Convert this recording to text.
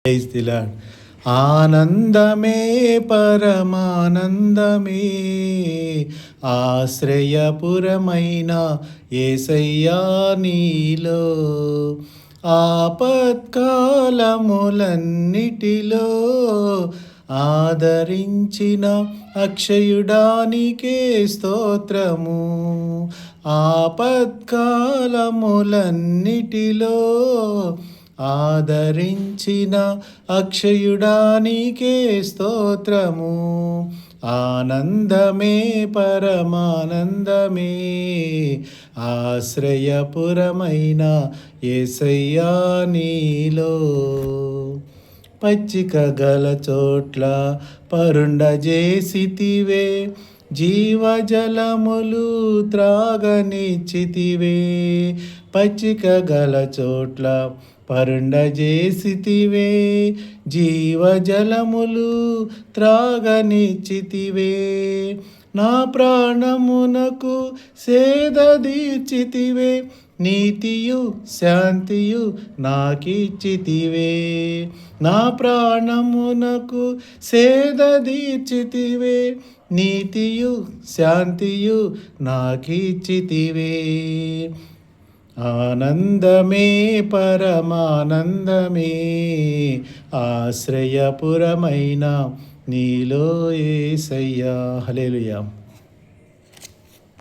Praise the lord. ఆనందమే పరమానందమే, ఆశ్రయపురమైన యేసయ్యా నీలో. ఆపత్కాలములన్నిటిలో ఆదరించిన అక్షయుడానికే స్తోత్రము. ఆపత్కాలములన్నిటిలో ఆదరించిన అక్షయుడానికే స్తోత్రము. ఆనందమే పరమానందమే, ఆశ్రయపురమైన యేసయ్యా నీలో. పచ్చిక గల చోట్ల పరుండజేసితివే, జీవజలములు త్రాగనిచ్చితివే. పచ్చిక గల చోట్ల పరుండజేసితివే, జీవజలములు త్రాగనిచ్చితివే. నా ప్రాణమునకు సేద తీర్చితివే, నీతియు శాంతియు నాకిచ్చితివే. నా ప్రాణమునకు సేద తీర్చితివే, నీతియు శాంతియు నాకిచ్చితివే. ఆనందమే పరమానందమే, ఆశ్రయపురమైన నీలో యేసయ్యా. హల్లెలూయా.